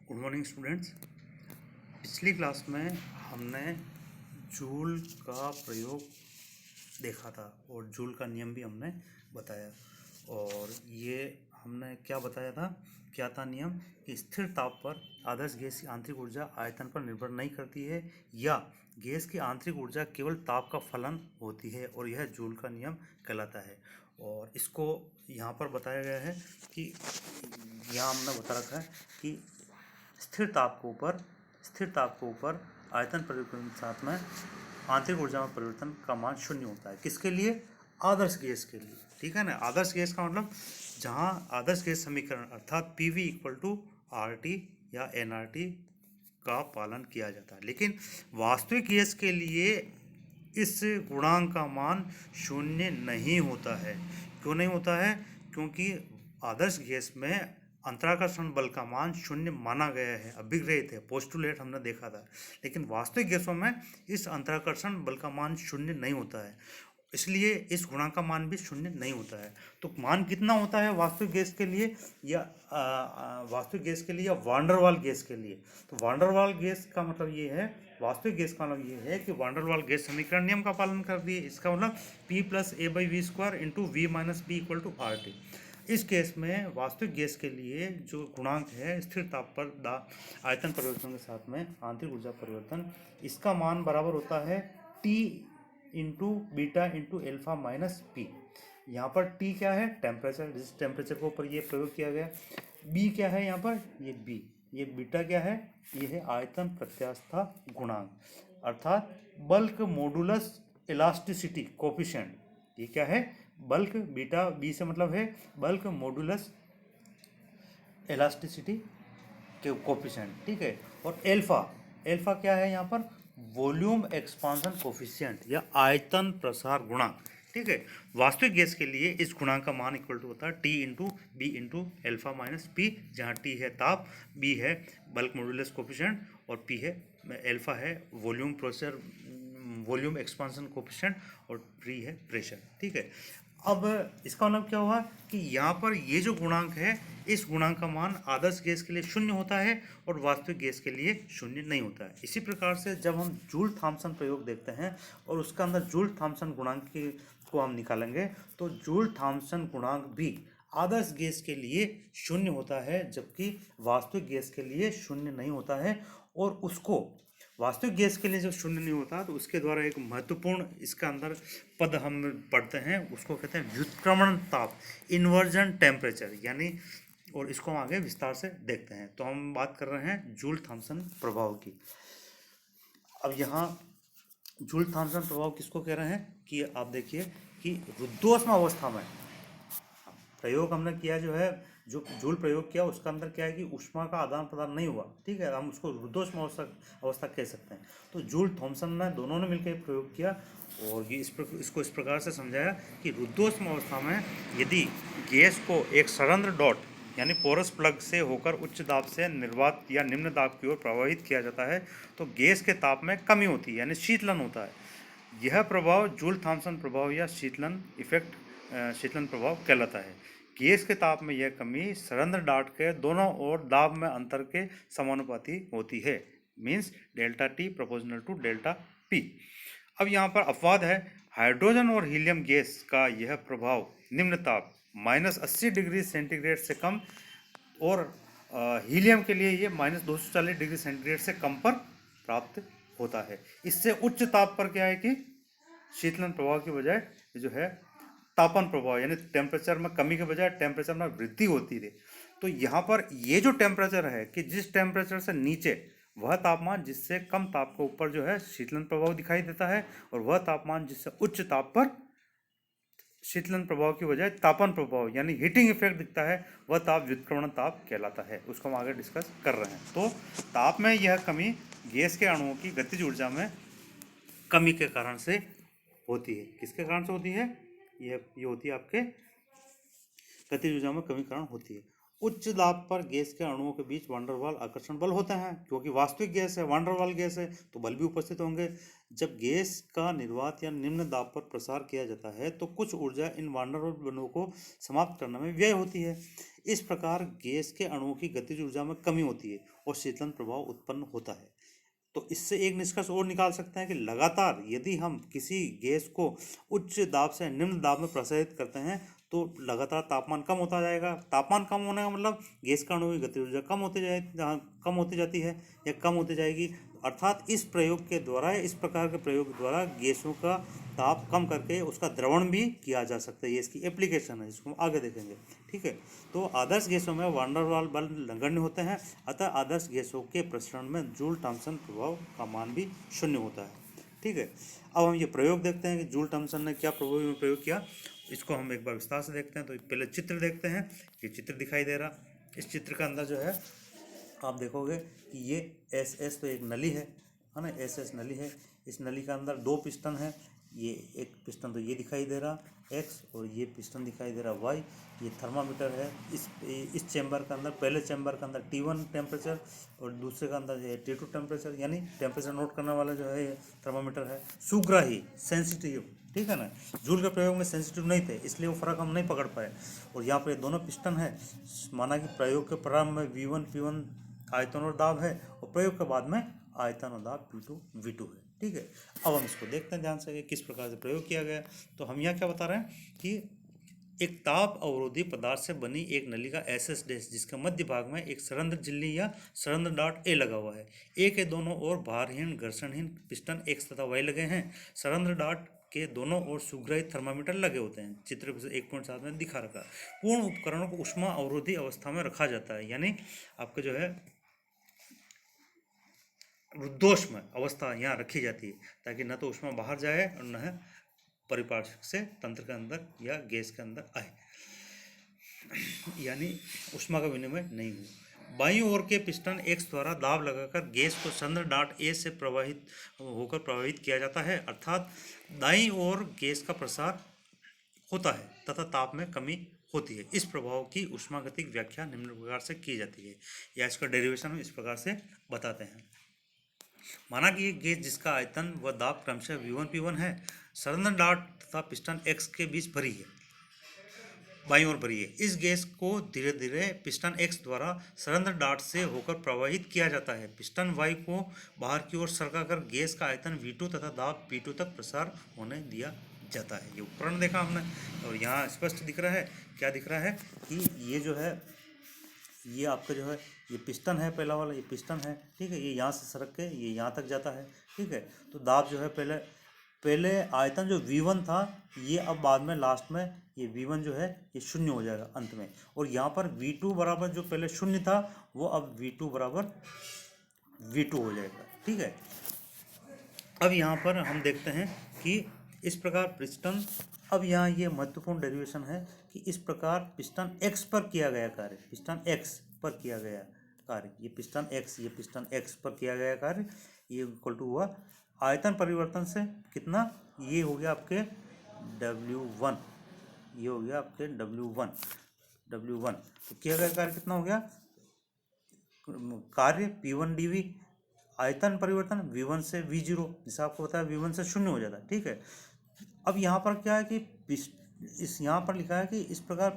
Good morning students. पिछली class में हमने जूल का प्रयोग देखा था और जूल का नियम भी हमने बताया। और ये हमने क्या बताया था, क्या था नियम, कि स्थिर ताप पर आदर्श गैस की आंतरिक ऊर्जा आयतन पर निर्भर नहीं करती है या गैस की आंतरिक ऊर्जा केवल ताप का फलन होती है, और यह जूल का नियम कहलाता है। और इसको यहाँ पर बताया गया है कि यहाँ हमने बता रखा है कि स्थिर ताप के ऊपर आयतन परिवर्तन के साथ में आंतरिक ऊर्जा में परिवर्तन का मान शून्य होता है। किसके लिए? आदर्श गैस के लिए। ठीक है ना। आदर्श गैस का मतलब जहां आदर्श गैस समीकरण अर्थात पीवी इक्वल टू आरटी या एनआरटी का पालन किया जाता है। लेकिन वास्तविक गैस के लिए इस गुणांक का मान शून्य नहीं होता है। क्यों नहीं होता है? क्योंकि आदर्श गैस में अंतराकर्षण बल का मान शून्य माना गया है, अभिग्रहित है, पोस्टुलेट हमने देखा था। लेकिन वास्तविक गैसों में इस अंतराकर्षण बल का मान शून्य नहीं होता है, इसलिए इस गुणांक का मान भी शून्य नहीं होता है। तो मान कितना होता है वास्तविक गैस के लिए या वान डर वाल गैस के लिए? तो वान डर वाल गैस का मतलब ये है, वास्तविक गैस का मतलब ये है कि वान डर वाल गैस समीकरण नियम का पालन करती है। इसका मतलब P plus a by V square into V minus b equal to R T. इस केस में वास्तविक गैस के लिए जो गुणांक है स्थिर ताप पर आयतन परिवर्तन के साथ में आंतरिक ऊर्जा परिवर्तन, इसका मान बराबर होता है T into beta into alpha minus P. यहाँ पर T क्या है? टेम्परेचर, जिस टेम्परेचर के ऊपर ये प्रयोग किया गया। B क्या है यहाँ पर? ये B। ये बीटा क्या है? ये है आयतन प्रत्यास्थता गुणांक अर्थात बल्क मॉडुलस इलास्टिसिटी कोफिशिएंट। ये क्या है? बल्क, बीटा बी से मतलब है बल्क मॉडुलस इलास्टिसिटी के कोफिशिएंट। ठीक है। और एल्फा क्या है यहाँ पर? वॉल्यूम एक्सपांशन कोफिशिएंट या आयतन प्रसार गुणांक। ठीक है। वास्तविक गैस के लिए इस गुणांक का मान इक्वल टू होता है T into B into alpha minus P, जहाँ टी है ताप, बी है बल्क मॉडुलस कोफिशिएंट और पी है एल्फा है वॉल्यूम एक्सपांशन कोफिशिएंट और पी है प्रेशर। ठीक है। अब इसका मतलब क्या हुआ कि यहाँ पर ये जो गुणांक है, इस गुणांक का मान आदर्श गैस के लिए शून्य होता है और वास्तविक गैस के लिए शून्य नहीं होता है। इसी प्रकार से जब हम जूल थॉम्सन प्रयोग देखते हैं और उसका अंदर जूल थॉम्सन गुणांक को हम निकालेंगे, तो जूल थॉम्सन गुणांक भी आदर्श गैस के लिए शून्य होता है, जबकि वास्तविक गैस के लिए शून्य नहीं होता है। और उसको वास्तविक गैस के लिए जब शून्य नहीं होता तो उसके द्वारा एक महत्वपूर्ण इसका अंदर पद हम पढ़ते हैं, उसको कहते हैं व्युत्क्रमण ताप, इन्वर्जन टेम्परेचर यानी। और इसको हम आगे विस्तार से देखते हैं। तो हम बात कर रहे हैं जूल थॉम्सन प्रभाव की। अब यहाँ जूल थॉम्सन प्रभाव किसको कह रहे हैं कि आप देखिए कि रुद्धोष्म अवस्था में प्रयोग हमने किया, जो है जो जूल प्रयोग किया उसका अंदर क्या है कि ऊष्मा का आदान प्रदान नहीं हुआ। ठीक है। हम उसको रुद्धोष्म अवस्था कह सकते हैं। तो जूल थॉम्सन ने दोनों ने मिलकर प्रयोग किया और ये इसको इस प्रकार से समझाया कि रुद्धोष्म अवस्था में यदि गैस को एक सरंध्र डॉट यानी पोरस प्लग से होकर उच्च दाब से निर्वात या निम्न दाब की ओर प्रवाहित किया जाता है तो गैस के ताप में कमी होती है यानी शीतलन होता है। यह प्रभाव जूल थॉम्सन प्रभाव या शीतलन इफेक्ट, शीतलन प्रभाव कहलाता है। गैस के ताप में यह कमी सरंध्र डाट के दोनों ओर दाब में अंतर के समानुपाती होती है, means delta T proportional to delta P. अब यहाँ पर अपवाद है। हाइड्रोजन और हीलियम गैस का यह प्रभाव निम्न ताप -80 डिग्री सेंटीग्रेड से कम और हीलियम के लिए ये -240 डिग्री सेंटीग्रेड से कम पर प्राप्त होता है। इससे उच्च ताप पर क्या है कि शीतलन प्रभाव की बजाय जो है तापन प्रभाव यानी टेम्परेचर में कमी के बजाय टेम्परेचर में वृद्धि होती है। तो यहाँ पर ये जो टेम्परेचर है कि जिस टेम्परेचर से नीचे वह तापमान जिससे कम ताप के ऊपर जो है शीतलन प्रभाव दिखाई देता है, और वह तापमान जिससे उच्च ताप पर शीतलन प्रभाव की बजाय तापन प्रभाव यानी हीटिंग इफेक्ट दिखता है, वह ताप व्युत्क्रमण ताप कहलाता है। उसको हम आगे डिस्कस कर रहे हैं। तो ताप में यह कमी गैस के अणुओं की गतिज ऊर्जा में कमी के कारण से होती है। किसके कारण से होती है? ये होती है आपके गतिज ऊर्जा में कमी के कारण होती है। उच्च दाब पर गैस के अणुओं के बीच वान डेर वाल आकर्षण बल होते हैं, क्योंकि वास्तविक गैस है, वान डेर वाल गैस है, तो बल भी उपस्थित होंगे। जब गैस का निर्वात या निम्न दाब पर प्रसार किया जाता है तो कुछ ऊर्जा इन वान डेर वाल बलों को समाप्त करने में व्यय होती है। इस प्रकार गैस के अणुओं की गतिज ऊर्जा में कमी होती है और शीतलन प्रभाव उत्पन्न होता है। तो इससे एक निष्कर्ष और निकाल सकते हैं कि लगातार यदि हम किसी गैस को उच्च दाब से निम्न दाब में प्रसारित करते हैं तो लगातार तापमान कम होता जाएगा। तापमान कम होने का मतलब गैस का अणु की गतिज ऊर्जा कम होती जाती है या कम होती जाएगी। अर्थात इस प्रयोग के द्वारा, इस प्रकार के प्रयोग द्वारा गैसों का ताप कम करके उसका द्रवण भी किया जा सकता है। ये इसकी एप्लीकेशन है, इसको हम आगे देखेंगे। ठीक है, तो आदर्श गैसों में वान डेर वाल बल नगण्य होते हैं, अतः आदर्श गैसों के प्रसरण में जूल थॉम्सन प्रभाव का मान भी शून्य होता है। ठीक है, अब हम ये प्रयोग देखते हैं कि जूल थॉम्सन ने क्या प्रभाव में प्रयोग किया, इसको हम एक बार विस्तार से देखते हैं। तो पहले चित्र देखते हैं। ये चित्र दिखाई दे रहा, इस चित्र के अंदर जो है आप देखोगे कि ये एस तो एक नली है ना, एस नली है। इस नली के अंदर दो पिस्टन है, ये एक पिस्टन तो ये दिखाई दे रहा एक्स और ये पिस्टन दिखाई दे रहा वाई। ये थर्मामीटर है। इस चैम्बर के अंदर, पहले चैम्बर के अंदर T1 टेम्परेचर और दूसरे के अंदर है T2 टेम्परेचर, यानी टेम्परेचर नोट करने वाला जो है ये थर्मामीटर है। सुग्राही, सेंसिटिव, ठीक है ना। जूल के प्रयोग में सेंसिटिव नहीं थे, इसलिए वो फर्क हम नहीं पकड़ पाए। और यहाँ पर दोनों पिस्टन है। माना कि प्रयोग के प्रारंभ में V1 P1 आयतन और दाब है और प्रयोग के बाद में आयतन और दाब P2 V2 है। ठीक है, अब हम इसको देखते हैं ध्यान से कि किस प्रकार से प्रयोग किया गया। तो हम यहाँ क्या बता रहे हैं कि एक ताप अवरोधी पदार्थ से बनी एक नली का एस डैश, जिसके मध्य भाग में एक सरंध्र झिल्ली या सरंध्र डॉट ए लगा हुआ है। ए के दोनों ओर भारहीन घर्षणहीन पिस्टन एक्स तथा वाई लगे हैं। सरंध्र डॉट के दोनों ओर सुग्राही थर्मामीटर लगे होते हैं। चित्र 1.7 में दिखा रखा। पूर्ण उपकरणों को ऊष्मा अवरोधी अवस्था में रखा जाता है, यानी आपके जो है रुद्धोष्म अवस्था यहाँ रखी जाती है, ताकि न तो ऊष्मा बाहर जाए और न परिपार्श्विक से तंत्र के अंदर या गैस के अंदर आए, यानी ऊष्मा का विनिमय नहीं हो। बाईं ओर के पिस्टन एक्स द्वारा दाब लगाकर गैस को सरंध्र डॉट ए से प्रवाहित किया जाता है, अर्थात दाईं ओर गैस का प्रसार होता है तथा ताप में कमी होती है। इस प्रभाव की ऊष्मागतिक व्याख्या निम्न प्रकार से की जाती है, या इसका डेरिवेशन हम इस प्रकार से बताते हैं। माना कि एक गैस जिसका आयतन व दाब क्रमशः V1 P1 है, सरंध्र डॉट तथा पिस्टन एक्स के बीच भरी है, बाईं ओर भरी है। इस गैस को धीरे धीरे पिस्टन एक्स द्वारा सरंध्र डॉट से होकर प्रवाहित किया जाता है। पिस्टन वाई को बाहर की ओर सरकाकर गैस का आयतन V2 तथा दाब P2 तक प्रसार होने दिया जाता है। ये उपकरण देखा हमने, और यहाँ स्पष्ट दिख रहा है, क्या दिख रहा है कि ये जो है, ये आपका जो है ये पिस्टन है, पहला वाला ये पिस्टन है। ठीक है, ये यहाँ से सरक के ये यहाँ तक जाता है। ठीक है, तो दाब जो है पहले आयतन जो V1 था, ये अब बाद में लास्ट में ये V1 जो है ये शून्य हो जाएगा अंत में, और यहाँ पर V2 बराबर जो पहले शून्य था वो अब V2 बराबर V2 हो जाएगा। ठीक है, अब यहाँ पर हम देखते हैं कि इस प्रकार पिस्टन, अब यहाँ ये महत्वपूर्ण डेरिवेशन है कि इस प्रकार पिस्टन एक्स पर किया गया कार्य, पिस्टन एक्स पर किया गया कार्य, ये पिस्टन एक्स पर किया गया कार्य, ये इक्वल टू हुआ आयतन परिवर्तन से कितना, ये हो गया आपके W1, ये हो गया आपके W1। तो किया गया कार्य कितना हो गया, कार्य P1 dV, आयतन परिवर्तन V1 से V0, जिसे आपको पता है V1 से शून्य हो जाता है। ठीक है, अब यहाँ पर क्या है कि यहाँ पर लिखा है कि इस प्रकार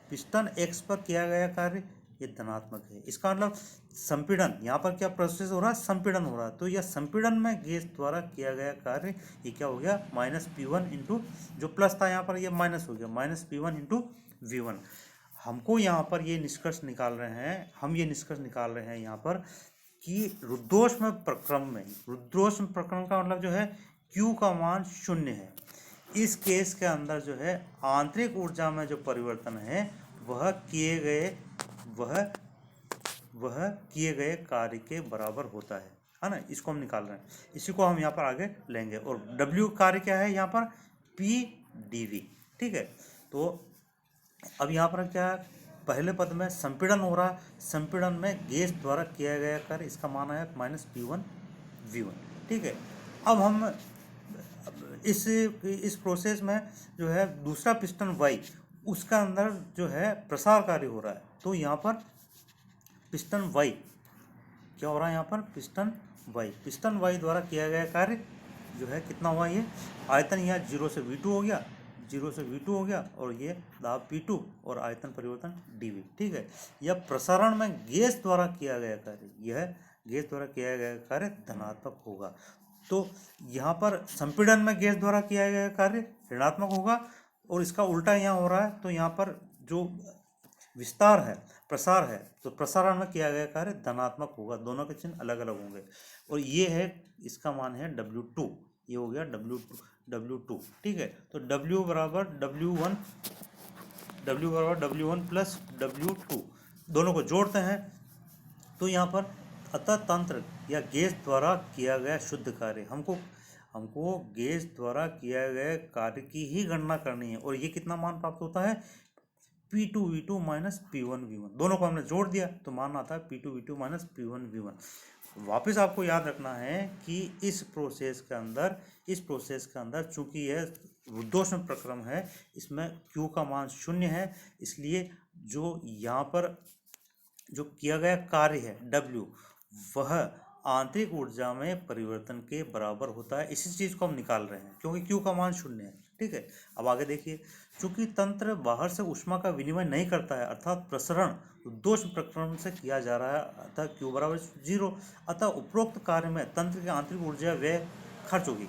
पिस्टन एक्स पर किया गया कार्य ये धनात्मक है। इसका मतलब संपीड़न, यहाँ पर क्या प्रोसेस हो रहा है, संपीड़न हो रहा है। तो यह संपीड़न में गैस द्वारा किया गया कार्य ये क्या हो गया, -P1 इंटू, जो प्लस था यहाँ पर ये माइनस हो गया, -P1 इंटू V1। हमको यहाँ पर ये निष्कर्ष निकाल रहे हैं, हम ये निष्कर्ष निकाल रहे हैं यहाँ पर कि रुद्धोष्म प्रक्रम का मतलब जो है Q का मान 0 है। इस केस के अंदर जो है आंतरिक ऊर्जा में जो परिवर्तन है वह किए गए कार्य के बराबर होता है ना। इसको हम निकाल रहे हैं, इसी को हम यहाँ पर आगे लेंगे। और W कार्य क्या है यहाँ पर, P dV। ठीक है, तो अब यहाँ पर क्या है, पहले पद में संपीड़न हो रहा है, संपीड़न में गैस द्वारा किया गया कार्य, इसका मान है -P1 V1। ठीक है, अब हम इस प्रोसेस में जो है दूसरा पिस्टन वाई, उसका अंदर जो है प्रसार कार्य हो रहा है। तो यहाँ पर पिस्टन वाई क्या हो रहा है, यहाँ पर पिस्टन वाई द्वारा किया गया कार्य जो है कितना हुआ, ये आयतन यहाँ 0 से V2 हो गया, 0 से V2 हो गया, और ये दाब P2 और आयतन परिवर्तन dV। ठीक है, यह प्रसारण में गैस द्वारा किया गया कार्य, यह गैस द्वारा किया गया कार्य धनात्मक होगा। तो यहाँ पर संपीड़न में गैस द्वारा किया गया कार्य ऋणात्मक होगा, और इसका उल्टा यहाँ हो रहा है। तो यहाँ पर जो विस्तार है, प्रसार है, तो प्रसारण में किया गया कार्य धनात्मक होगा। दोनों के चिन्ह अलग अलग होंगे। और ये है, इसका मान है W2, ये हो गया W2। ठीक है, तो W बराबर W1 प्लस W2, दोनों को जोड़ते हैं। तो यहाँ पर अतः तंत्र या गैस द्वारा किया गया शुद्ध कार्य, हमको गैस द्वारा किया गया कार्य की ही गणना करनी है। और ये कितना मान प्राप्त होता है, P2V2 माइनस P1V1, दोनों को हमने जोड़ दिया तो मान आता है P2V2 माइनस P1V1। वापस आपको याद रखना है कि इस प्रोसेस के अंदर चूंकि यह रुद्धोष्म प्रक्रम है, इसमें Q का मान 0 है, इसलिए जो यहाँ पर जो किया गया कार्य है W, वह आंतरिक ऊर्जा में परिवर्तन के बराबर होता है। इसी चीज़ को हम निकाल रहे हैं क्योंकि Q का मान 0 है। ठीक है, अब आगे देखिए, चूंकि तंत्र बाहर से ऊष्मा का विनिमय नहीं करता है, अर्थात प्रसरण रुद्धोष्म प्रक्रम से किया जा रहा है, अतः Q बराबर 0, अतः उपरोक्त कार्य में तंत्र की आंतरिक ऊर्जा व्यय खर्च होगी,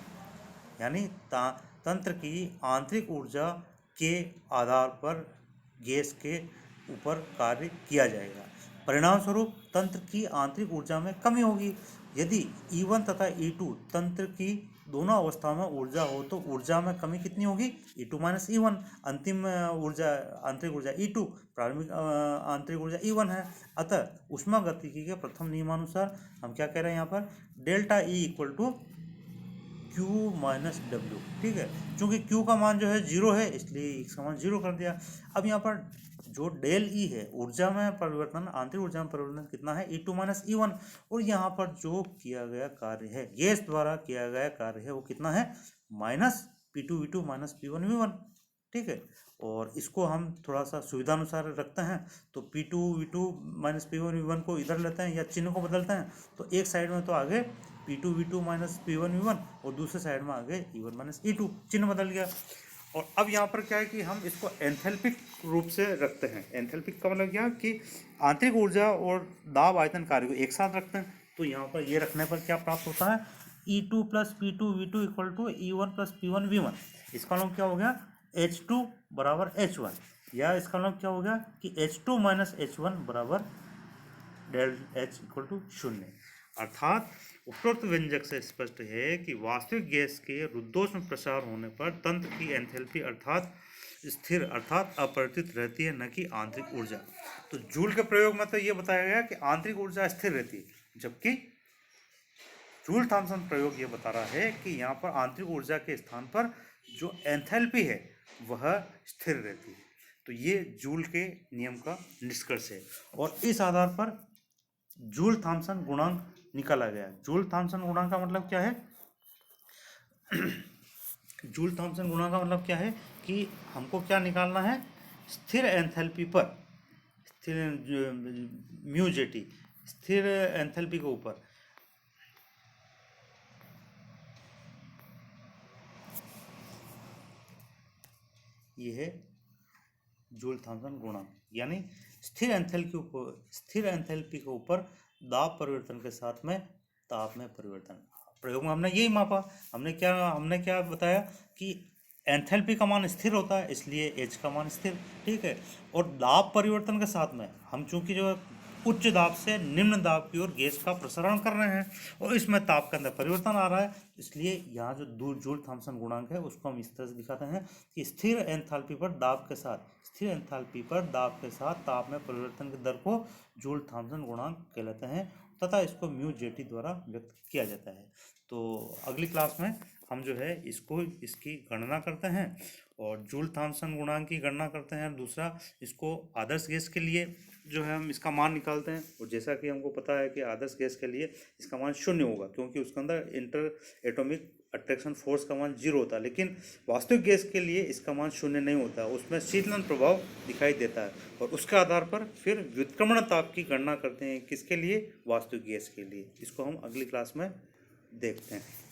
यानी तंत्र की आंतरिक ऊर्जा के आधार पर गैस के ऊपर कार्य किया जाएगा। परिणाम स्वरूप तंत्र की आंतरिक ऊर्जा में कमी होगी। यदि E1 तथा E2 तंत्र की दोनों अवस्थाओं में ऊर्जा हो तो ऊर्जा में कमी कितनी होगी, E2 माइनस E1। अंतिम ऊर्जा आंतरिक ऊर्जा E2, प्रारंभिक आंतरिक ऊर्जा E1 है। अतः ऊष्मागतिकी के प्रथम नियमानुसार हम क्या कह रहे हैं यहाँ पर, delta E equal to Q minus W। ठीक है, चूंकि Q का मान जो है 0 है, इसलिए इसका मान 0 कर दिया। अब यहाँ पर जो डेल E है, ऊर्जा में परिवर्तन, आंतरिक ऊर्जा में परिवर्तन कितना है, E2 माइनस E1। और यहाँ पर जो किया गया कार्य है, गैस द्वारा किया गया कार्य है, वो कितना है, माइनस P2V2 माइनस P1V1। ठीक है, और इसको हम थोड़ा सा सुविधानुसार रखते हैं, तो P2V2 माइनस P1V1 को इधर लेते हैं या चिन्ह को बदलते हैं, तो एक साइड में तो आगे P2V2 माइनस P1V1 और दूसरे साइड में आगे E1 माइनस E2, चिन्ह बदल गया। और अब यहाँ पर क्या है कि हम इसको एंथैल्पिक रूप से रखते हैं। एंथैल्पिक का मतलब क्या कि आंतरिक ऊर्जा और दाब आयतन कार्य को एक साथ रखते हैं। तो यहाँ पर ये रखने पर क्या प्राप्त होता है, E2 plus P2V2 equal to E1 plus P1V1। इसका मतलब क्या हो गया, H2 बराबर H1, या इसका मतलब क्या हो गया कि H2 माइनस H1 बराबर डेल H इक्वल टू 0। अर्थात उपरोक्त व्यंजक से स्पष्ट है कि वास्तविक गैस के रुद्धोष्म प्रसार होने पर तंत्र की एंथैल्पी अर्थात स्थिर अर्थात अपरिवर्तित रहती है, न कि आंतरिक ऊर्जा। तो जूल के प्रयोग में तो ये बताया गया कि आंतरिक ऊर्जा स्थिर रहती है, जबकि जूल थॉमसन प्रयोग ये बता रहा है कि यहाँ पर आंतरिक ऊर्जा के स्थान पर जो एंथैल्पी है वह स्थिर रहती है। तो ये जूल के नियम का निष्कर्ष है, और इस आधार पर जूल थॉमसन गुणांक निकाला गया। जूल थॉमसन गुणांक का मतलब क्या है, जूल थॉमसन गुणांक का मतलब क्या है कि हमको क्या निकालना है, स्थिर एंथैल्पी पर, स्थिर म्यू जेटी, स्थिर एंथैल्पी के ऊपर ये है जूल थॉमसन गुणांक, यानी स्थिर एंथैल्पी के ऊपर दाब परिवर्तन के साथ में ताप में परिवर्तन। प्रयोग में हमने यही मापा, हमने क्या बताया कि एंथैल्पी का मान स्थिर होता है, इसलिए H का मान स्थिर। ठीक है, और दाब परिवर्तन के साथ में हम चूंकि जो उच्च दाब से निम्न दाब की ओर गैस का प्रसारण कर रहे हैं और इसमें ताप के अंदर परिवर्तन आ रहा है, इसलिए यहाँ जो जूल थॉमसन गुणांक है उसको हम इस तरह से दिखाते हैं कि स्थिर एंथैल्पी पर दाब के साथ ताप में परिवर्तन की दर को जूल थॉमसन गुणांक कहलाते हैं, तथा इसको म्यू जेटी द्वारा व्यक्त किया जाता है। तो अगली क्लास में हम जो है इसकी गणना करते हैं और जूल थॉमसन गुणांक की गणना करते हैं। दूसरा, इसको आदर्श गैस के लिए जो है हम इसका मान निकालते हैं, और जैसा कि हमको पता है कि आदर्श गैस के लिए इसका मान 0 होगा, क्योंकि उसके अंदर इंटर एटॉमिक अट्रैक्शन फोर्स का मान 0 होता है, लेकिन वास्तविक गैस के लिए इसका मान 0 नहीं होता, उसमें शीतलन प्रभाव दिखाई देता है। और उसके आधार पर फिर व्युत्क्रमण ताप की गणना करते हैं, किसके लिए? वास्तविक गैस के लिए। इसको हम अगली क्लास में देखते हैं।